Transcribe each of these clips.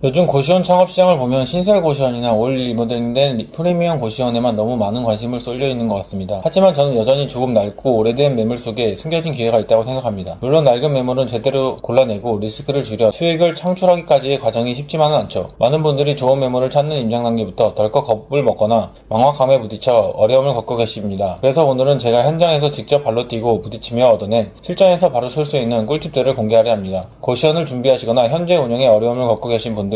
요즘 고시원 창업시장을 보면 신설 고시원이나 올 리모델링된 프리미엄 고시원에만 너무 많은 관심을 쏠려 있는 것 같습니다. 하지만 저는 여전히 조금 낡고 오래된 매물 속에 숨겨진 기회가 있다고 생각합니다. 물론 낡은 매물은 제대로 골라내고 리스크를 줄여 수익을 창출하기까지의 과정이 쉽지만은 않죠. 많은 분들이 좋은 매물을 찾는 임장 단계부터 덜컥 겁을 먹거나 망막감에 부딪혀 어려움을 겪고 계십니다. 그래서 오늘은 제가 현장에서 직접 발로 뛰고 부딪히며 얻어낸 실전에서 바로 쓸 수 있는 꿀팁들을 공개하려 합니다. 고시원을 준비하시거나 현재 운영에 어려움을 겪고 계신 분들이라면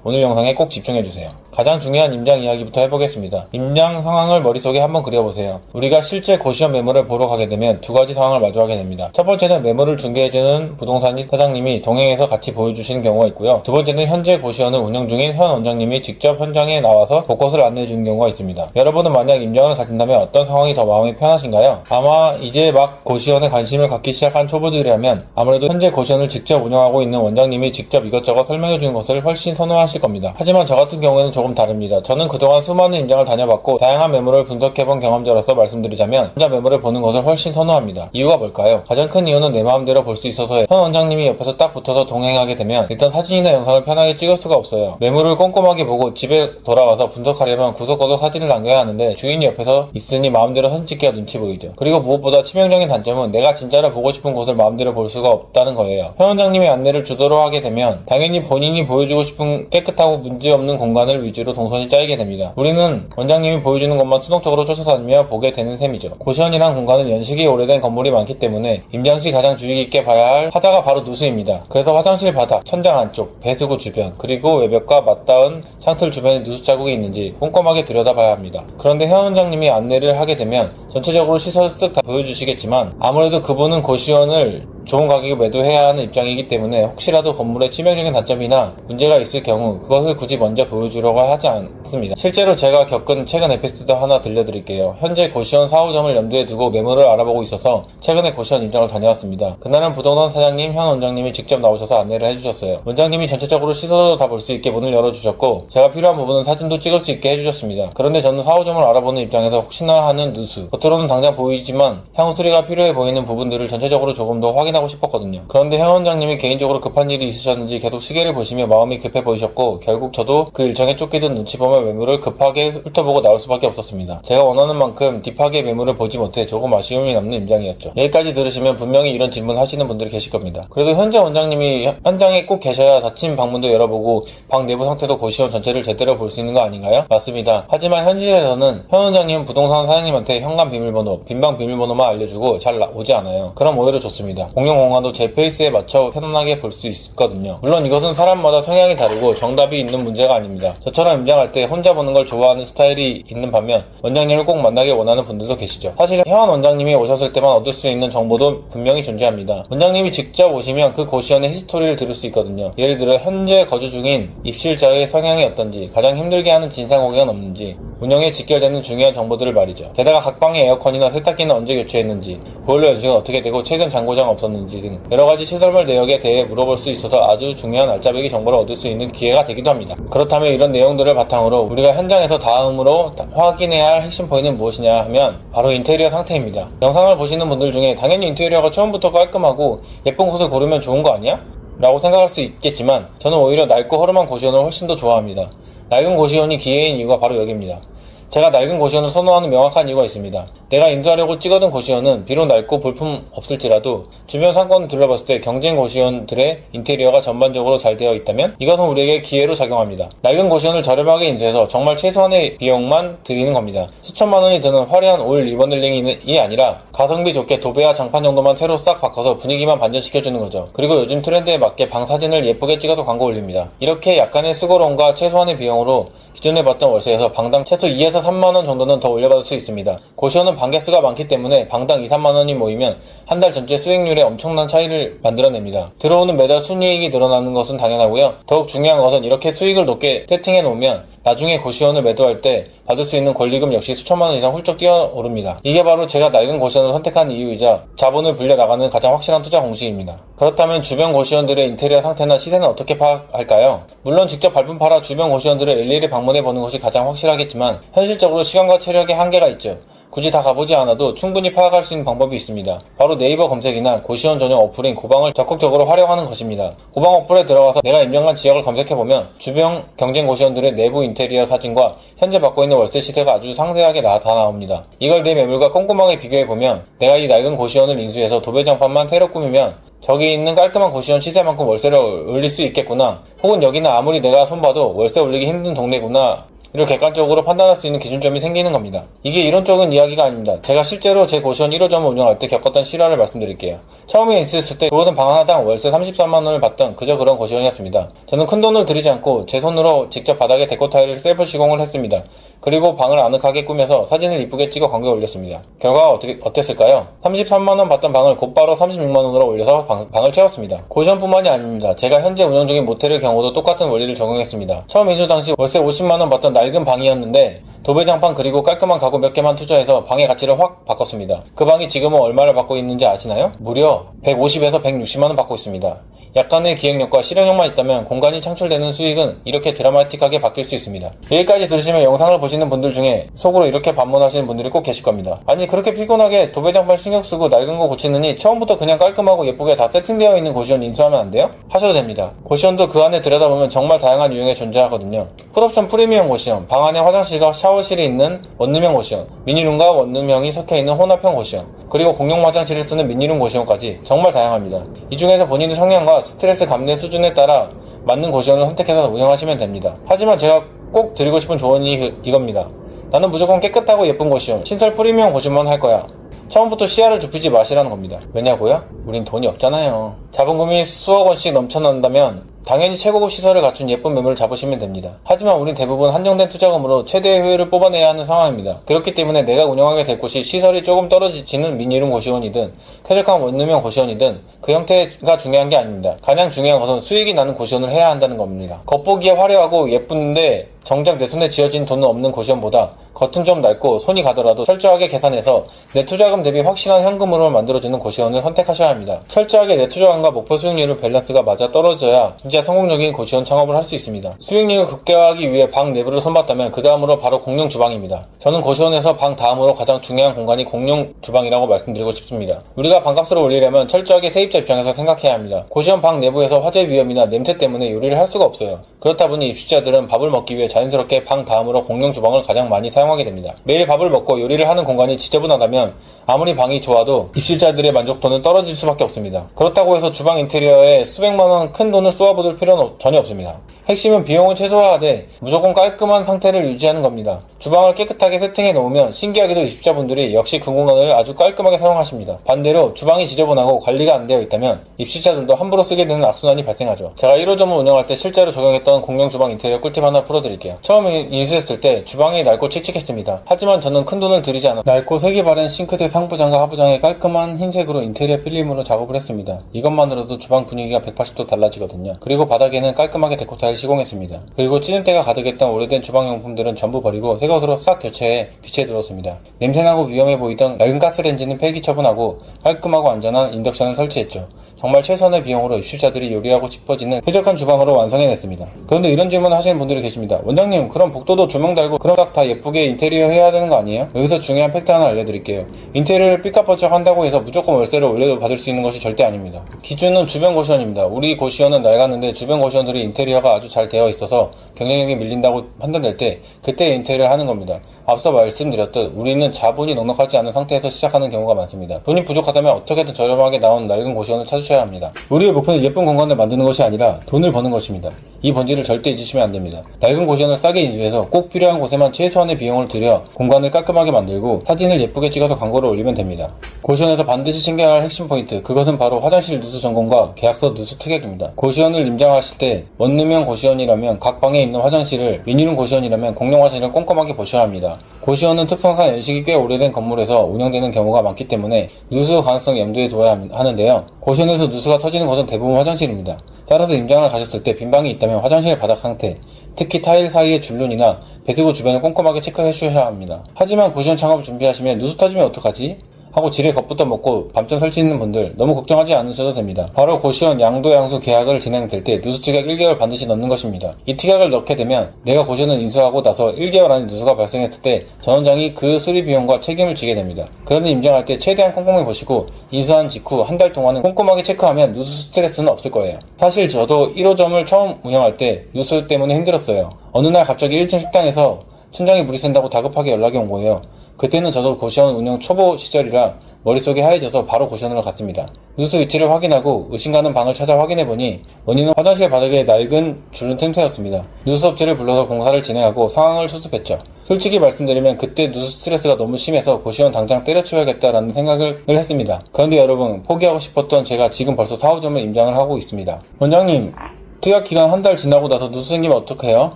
오늘 영상에 꼭 집중해주세요. 가장 중요한 임장 이야기부터 해보겠습니다. 임장 상황을 머릿속에 한번 그려보세요. 우리가 실제 고시원 매물을 보러 가게 되면 두 가지 상황을 마주하게 됩니다. 첫 번째는 매물을 중개해주는 부동산 사장님이 동행해서 같이 보여주시는 경우가 있고요. 두 번째는 현재 고시원을 운영 중인 현 원장님이 직접 현장에 나와서 곳곳을 안내해주는 경우가 있습니다. 여러분은 만약 임장을 가진다면 어떤 상황이 더 마음이 편하신가요? 아마 이제 막 고시원에 관심을 갖기 시작한 초보들이라면 아무래도 현재 고시원을 직접 운영하고 있는 원장님이 직접 이것저것 설명해주는 것을 훨씬 선호하실 겁니다. 하지만 저 같은 경우에는 조금 다릅니다. 저는 그동안 수많은 임장을 다녀봤고 다양한 매물을 분석해본 경험자로서 말씀드리자면 혼자 매물을 보는 것을 훨씬 선호합니다. 이유가 뭘까요? 가장 큰 이유는 내 마음대로 볼 수 있어서예요. 현 원장님이 옆에서 딱 붙어서 동행하게 되면 일단 사진이나 영상을 편하게 찍을 수가 없어요. 매물을 꼼꼼하게 보고 집에 돌아와서 분석하려면 구석구석 사진을 남겨야 하는데 주인이 옆에서 있으니 마음대로 사진 찍기가 눈치 보이죠. 그리고 무엇보다 치명적인 단점은 내가 진짜로 보고 싶은 곳을 마음대로 볼 수가 없다는 거예요. 현 원장님이 안내를 주도록 하게 되면 당연히 본인이 보여주고 싶은 깨끗하고 문제없는 공간을 위주로 동선이 짜이게 됩니다. 우리는 원장님이 보여주는 것만 수동적으로 쫓아다니며 보게 되는 셈이죠. 고시원이란 공간은 연식이 오래된 건물이 많기 때문에 임장 시 가장 주의 깊게 봐야 할 하자가 바로 누수입니다. 그래서 화장실 바닥, 천장 안쪽, 배수구 주변, 그리고 외벽과 맞닿은 창틀 주변에 누수 자국이 있는지 꼼꼼하게 들여다봐야 합니다. 그런데 현 원장님이 안내를 하게 되면 전체적으로 시설 쓱 다 보여주시겠지만 아무래도 그분은 고시원을 좋은 가격에 매도해야 하는 입장이기 때문에 혹시라도 건물에 치명적인 단점이나 문제가 있을 경우 그것을 굳이 먼저 보여주려고 하지 않습니다. 실제로 제가 겪은 최근 에피소드 하나 들려드릴게요. 현재 고시원 4호점을 염두에 두고 매물을 알아보고 있어서 최근에 고시원 임장을 다녀왔습니다. 그날은 부동산 사장님, 현 원장님이 직접 나오셔서 안내를 해주셨어요. 원장님이 전체적으로 시설도 다 볼 수 있게 문을 열어주셨고 제가 필요한 부분은 사진도 찍을 수 있게 해주셨습니다. 그런데 저는 4호점을 알아보는 입장에서 혹시나 하는 누수, 겉으로는 당장 보이지만 향후 수리가 필요해 보이는 부분들을 전체적으로 조금 더 확인하고 싶었거든요. 그런데 현 원장님이 개인적으로 급한 일이 있으셨는지 계속 시계를 보시며 마음이 급해 보이셨고 결국 저도 그 일정에 쫓기듯 눈치 보며 매물을 급하게 훑어보고 나올 수밖에 없었습니다. 제가 원하는 만큼 딥하게 매물을 보지 못해 조금 아쉬움이 남는 임장이었죠. 여기까지 들으시면 분명히 이런 질문 하시는 분들이 계실 겁니다. 그래도 현재 원장님이 현장에 꼭 계셔야 닫힌 방문도 열어보고 방 내부 상태도 고시원 전체를 제대로 볼 수 있는 거 아닌가요? 맞습니다. 하지만 현실에서는 현 원장님은 부동산 사장님한테 현관 비밀번호, 빈방 비밀번호만 알려주고 잘 오지 않아요. 그럼 오히려 좋습니다. 공용 공간도 제 페이스에 맞춰 편안하게 볼 수 있거든요. 물론 이것은 사람마다 성향이 다르고 정답이 있는 문제가 아닙니다. 저처럼 임장할 때 혼자 보는 걸 좋아하는 스타일이 있는 반면 원장님을 꼭 만나게 원하는 분들도 계시죠. 사실 현 원장님이 오셨을 때만 얻을 수 있는 정보도 분명히 존재합니다. 원장님이 직접 오시면 그 고시원의 히스토리를 들을 수 있거든요. 예를 들어 현재 거주 중인 입실자의 성향이 어떤지, 가장 힘들게 하는 진상 고객은 없는지, 운영에 직결되는 중요한 정보들을 말이죠. 게다가 각 방의 에어컨이나 세탁기는 언제 교체했는지, 보일러 연식은 어떻게 되고 최근 잔고장 없었는지 등 여러가지 시설물 내역에 대해 물어볼 수 있어서 아주 중요한 알짜배기 정보를 얻을 수 있는 기회가 되기도 합니다. 그렇다면 이런 내용들을 바탕으로 우리가 현장에서 다음으로 확인해야 할 핵심 포인트는 무엇이냐 하면 바로 인테리어 상태입니다. 영상을 보시는 분들 중에 당연히 인테리어가 처음부터 깔끔하고 예쁜 곳을 고르면 좋은 거 아니야? 라고 생각할 수 있겠지만 저는 오히려 낡고 허름한 고시원을 훨씬 더 좋아합니다. 낡은 고시원이 기회인 이유가 바로 여기입니다. 제가 낡은 고시원을 선호하는 명확한 이유가 있습니다. 내가 인수하려고 찍어둔 고시원은 비록 낡고 볼품 없을지라도 주변 상권을 둘러봤을 때 경쟁 고시원들의 인테리어가 전반적으로 잘 되어 있다면 이것은 우리에게 기회로 작용합니다. 낡은 고시원을 저렴하게 인수해서 정말 최소한의 비용만 들이는 겁니다. 수천만 원이 드는 화려한 올 리모델링이 아니라 가성비 좋게 도배와 장판 정도만 새로 싹 바꿔서 분위기만 반전시켜주는 거죠. 그리고 요즘 트렌드에 맞게 방 사진을 예쁘게 찍어서 광고 올립니다. 이렇게 약간의 수고로움과 최소한의 비용으로 기존에 받던 월세에서 방당 최소 2에서 3만원 정도는 더 올려받을 수 있습니다. 고시원은 방개수가 많기 때문에 방당 2, 3만원이 모이면 한 달 전체 수익률에 엄청난 차이를 만들어냅니다. 들어오는 매달 순이익이 늘어나는 것은 당연하고요. 더욱 중요한 것은 이렇게 수익을 높게 세팅해 놓으면 나중에 고시원을 매도할 때 받을 수 있는 권리금 역시 수천만원 이상 훌쩍 뛰어오릅니다. 이게 바로 제가 낡은 고시원을 선택한 이유이자 자본을 불려나가는 가장 확실한 투자 공식입니다. 그렇다면 주변 고시원들의 인테리어 상태나 시세는 어떻게 파악할까요? 물론 직접 발품 팔아 주변 고시원들을 일일이 방문해 보는 것이 가장 확실하겠지만 현실적으로 시간과 체력의 한계가 있죠. 굳이 다 가보지 않아도 충분히 파악할 수 있는 방법이 있습니다. 바로 네이버 검색이나 고시원 전용 어플인 고방을 적극적으로 활용하는 것입니다. 고방 어플에 들어가서 내가 임명한 지역을 검색해보면 주변 경쟁 고시원들의 내부 인테리어 사진과 현재 받고 있는 월세 시세가 아주 상세하게 다 나옵니다. 이걸 내 매물과 꼼꼼하게 비교해보면 내가 이 낡은 고시원을 인수해서 도배장판만 새로 꾸미면 저기 있는 깔끔한 고시원 시세만큼 월세를 올릴 수 있겠구나, 혹은 여기는 아무리 내가 손봐도 월세 올리기 힘든 동네구나, 이를 객관적으로 판단할 수 있는 기준점이 생기는 겁니다. 이게 이론적인 이야기가 아닙니다. 제가 실제로 제 고시원 1호점을 운영할 때 겪었던 실화를 말씀드릴게요. 처음에 인수했을 때 그곳은 방 하나당 월세 33만원을 받던 그저 그런 고시원이었습니다. 저는 큰 돈을 들이지 않고 제 손으로 직접 바닥에 데코 타일을 셀프 시공을 했습니다. 그리고 방을 아늑하게 꾸며서 사진을 이쁘게 찍어 광고에 올렸습니다. 결과가 어땠을까요? 33만원 받던 방을 곧바로 36만원으로 올려서 방을 채웠습니다. 고시원뿐만이 아닙니다. 제가 현재 운영 중인 모텔의 경우도 똑같은 원리를 적용했습니다. 처음 인수 당시 월세 50만원 받던 낡은 방이었는데 도배장판 그리고 깔끔한 가구 몇 개만 투자해서 방의 가치를 확 바꿨습니다. 그 방이 지금은 얼마를 받고 있는지 아시나요? 무려 150에서 160만원 받고 있습니다. 약간의 기획력과 실행력만 있다면 공간이 창출되는 수익은 이렇게 드라마틱하게 바뀔 수 있습니다. 여기까지 들으시면 영상을 보시는 분들 중에 속으로 이렇게 반문하시는 분들이 꼭 계실 겁니다. 아니, 그렇게 피곤하게 도배장판 신경쓰고 낡은 거 고치느니 처음부터 그냥 깔끔하고 예쁘게 다 세팅되어 있는 고시원 인수하면 안 돼요? 하셔도 됩니다. 고시원도 그 안에 들여다보면 정말 다양한 유형에 존재하거든요. 풀옵션 프리미엄 고시원, 방 안에 화장실과 샤워실이 있는 원룸형 고시원, 미니룸과 원룸형이 섞여있는 혼합형 고시원, 그리고 공용 화장실을 쓰는 미니룸 고시원까지 정말 다양합니다. 이 중에서 본인의 성향과 스트레스 감내 수준에 따라 맞는 고시원을 선택해서 운영하시면 됩니다. 하지만 제가 꼭 드리고 싶은 조언이 이겁니다. 나는 무조건 깨끗하고 예쁜 고시원, 신설 프리미엄 고시원만 할 거야. 처음부터 시야를 좁히지 마시라는 겁니다. 왜냐고요? 우린 돈이 없잖아요. 자본금이 수억 원씩 넘쳐난다면 당연히 최고급 시설을 갖춘 예쁜 매물을 잡으시면 됩니다. 하지만 우린 대부분 한정된 투자금으로 최대의 효율을 뽑아내야 하는 상황입니다. 그렇기 때문에 내가 운영하게 될 곳이 시설이 조금 떨어지는 미니룸 고시원이든 쾌적한 원룸형 고시원이든 그 형태가 중요한 게 아닙니다. 가장 중요한 것은 수익이 나는 고시원을 해야 한다는 겁니다. 겉보기에 화려하고 예쁜데 정작 내 손에 쥐어진 돈은 없는 고시원보다 겉은 좀 낡고 손이 가더라도 철저하게 계산해서 내 투자금 대비 확실한 현금으로 만들어주는 고시원을 선택하셔야 합니다. 철저하게 내 투자금과 목표 수익률을 밸런스가 맞아 떨어져야 진짜 성공적인 고시원 창업을 할 수 있습니다. 수익률을 극대화하기 위해 방 내부를 손봤다면 그 다음으로 바로 공용 주방입니다. 저는 고시원에서 방 다음으로 가장 중요한 공간이 공용 주방이라고 말씀드리고 싶습니다. 우리가 방값을 올리려면 철저하게 세입자 입장에서 생각해야 합니다. 고시원 방 내부에서 화재 위험이나 냄새 때문에 요리를 할 수가 없어요. 그렇다 보니 입주자들은 밥을 먹기 위해 자연스럽게 방 다음으로 공용 주방을 가장 많이 사용하게 됩니다. 매일 밥을 먹고 요리를 하는 공간이 지저분하다면 아무리 방이 좋아도 입주자들의 만족도는 떨어질 수밖에 없습니다. 그렇다고 해서 주방 인테리어에 수백만원 큰 돈을 쏘아부을 필요는 전혀 없습니다. 핵심은 비용을 최소화하되 무조건 깔끔한 상태를 유지하는 겁니다. 주방을 깨끗하게 세팅해 놓으면 신기하게도 입주자분들이 역시 그 공간을 아주 깔끔하게 사용하십니다. 반대로 주방이 지저분하고 관리가 안 되어 있다면 입주자들도 함부로 쓰게 되는 악순환이 발생하죠. 제가 1호점을 운영할 때 실제로 적용했던 공용 주방 인테리어 꿀팁 하나 풀어드릴게요. 처음 인수했을 때 주방이 낡고 칙칙했습니다. 하지만 저는 큰 돈을 들이지 않아 낡고 색이 바른 싱크대 상부장과 하부장에 깔끔한 흰색으로 인테리어 필름으로 작업을 했습니다. 이것만으로도 주방 분위기가 180도 달라지거든요. 그리고 바닥에는 깔끔하게 데코 타일 시공했습니다. 그리고 찌든때가 가득했던 오래된 주방용품들은 전부 버리고 새 것으로 싹 교체해 빛에 들었습니다. 냄새나고 위험해 보이던 낡은 가스레인지는 폐기 처분하고 깔끔하고 안전한 인덕션을 설치했죠. 정말 최소한의 비용으로 입주자들이 요리하고 싶어지는 쾌적한 주방으로 완성해냈습니다. 그런데 이런 질문을 하시는 분들이 계십니다. 원장님, 그럼 복도도 조명 달고 그럼 싹 다 예쁘게 인테리어 해야 되는 거 아니에요? 여기서 중요한 팩트 하나 알려드릴게요. 인테리어를 삐까뻔쩍 한다고 해서 무조건 월세를 올려도 받을 수 있는 것이 절대 아닙니다. 기준은 주변 고시원입니다. 우리 고시원은 낡았는데 주변 고시원들이 인테리어가 아주 잘 되어 있어서 경쟁력이 밀린다고 판단될 때 그때 인테리어를 하는 겁니다. 앞서 말씀드렸듯 우리는 자본이 넉넉하지 않은 상태에서 시작하는 경우가 많습니다. 돈이 부족하다면 어떻게든 저렴하게 나온 낡은 고시원을 찾으셔야 합니다. 우리의 목표는 예쁜 공간을 만드는 것이 아니라 돈을 버는 것입니다. 이 본질을 절대 잊으시면 안 됩니다. 낡은 고시원을 싸게 인수해서 꼭 필요한 곳에만 최소한의 비용을 들여 공간을 깔끔하게 만들고 사진을 예쁘게 찍어서 광고를 올리면 됩니다. 고시원에서 반드시 신경할 핵심 포인트, 그것은 바로 화장실 누수 점검과 계약서 누수 특약입니다. 고시원을 임장하실 때 원룸형 고시원이라면 각 방에 있는 화장실을, 미니룸 고시원이라면 공용 화장실을 꼼꼼하게 보셔야 합니다. 고시원은 특성상 연식이 꽤 오래된 건물에서 운영되는 경우가 많기 때문에 누수 가능성 염두에 두어야 하는데요. 고시원에서 누수가 터지는 곳은 대부분 화장실입니다. 따라서 임장을 가셨을 때 빈방이 있다면 화장실 바닥 상태, 특히 타일 사이의 줄눈이나 배수구 주변을 꼼꼼하게 체크해 주셔야 합니다. 하지만 고시원 창업을 준비하시면 누수 터지면 어떡하지? 하고 지레 겁부터 먹고 밤점 설치는 분들 너무 걱정하지 않으셔도 됩니다. 바로 고시원 양도양수 계약을 진행될 때 누수 특약 1개월 반드시 넣는 것입니다. 이 특약을 넣게 되면 내가 고시원을 인수하고 나서 1개월 안에 누수가 발생했을 때 전원장이 그 수리 비용과 책임을 지게 됩니다. 그런데 임장할 때 최대한 꼼꼼히 보시고 인수한 직후 한 달 동안은 꼼꼼하게 체크하면 누수 스트레스는 없을 거예요. 사실 저도 1호점을 처음 운영할 때 누수 때문에 힘들었어요. 어느 날 갑자기 1층 식당에서 천장에 물이 샌다고 다급하게 연락이 온 거예요. 그때는 저도 고시원 운영 초보 시절이라 머릿속이 하얘져서 바로 고시원으로 갔습니다. 누수 위치를 확인하고 의심가는 방을 찾아 확인해보니 원인은 화장실 바닥에 낡은 주름 틈새였습니다. 누수업체를 불러서 공사를 진행하고 상황을 수습했죠. 솔직히 말씀드리면 그때 누수 스트레스가 너무 심해서 고시원 당장 때려치워야겠다라는 생각을 했습니다. 그런데 여러분, 포기하고 싶었던 제가 지금 벌써 4호점을 임장을 하고 있습니다. 원장님, 특약 기간 한 달 지나고 나서 누수 생기면 어떡해요?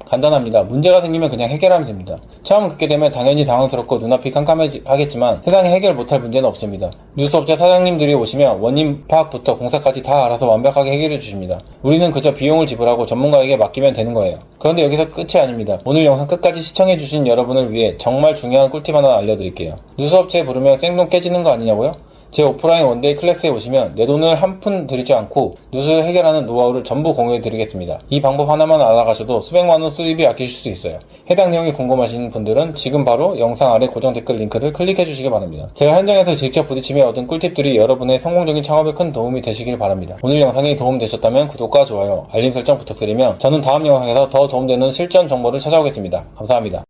간단합니다. 문제가 생기면 그냥 해결하면 됩니다. 처음 그렇게 되면 당연히 당황스럽고 눈앞이 깜깜하겠지만 세상에 해결 못할 문제는 없습니다. 누수업체 사장님들이 오시면 원인 파악부터 공사까지 다 알아서 완벽하게 해결해 주십니다. 우리는 그저 비용을 지불하고 전문가에게 맡기면 되는 거예요. 그런데 여기서 끝이 아닙니다. 오늘 영상 끝까지 시청해 주신 여러분을 위해 정말 중요한 꿀팁 하나 알려드릴게요. 누수업체 부르면 생돈 깨지는 거 아니냐고요? 제 오프라인 원데이 클래스에 오시면 내 돈을 한 푼 들이지 않고 누수를 해결하는 노하우를 전부 공유해 드리겠습니다. 이 방법 하나만 알아가셔도 수백만원 수입이 아끼실 수 있어요. 해당 내용이 궁금하신 분들은 지금 바로 영상 아래 고정 댓글 링크를 클릭해 주시기 바랍니다. 제가 현장에서 직접 부딪히며 얻은 꿀팁들이 여러분의 성공적인 창업에 큰 도움이 되시길 바랍니다. 오늘 영상이 도움되셨다면 구독과 좋아요, 알림 설정 부탁드리며 저는 다음 영상에서 더 도움되는 실전 정보를 찾아오겠습니다. 감사합니다.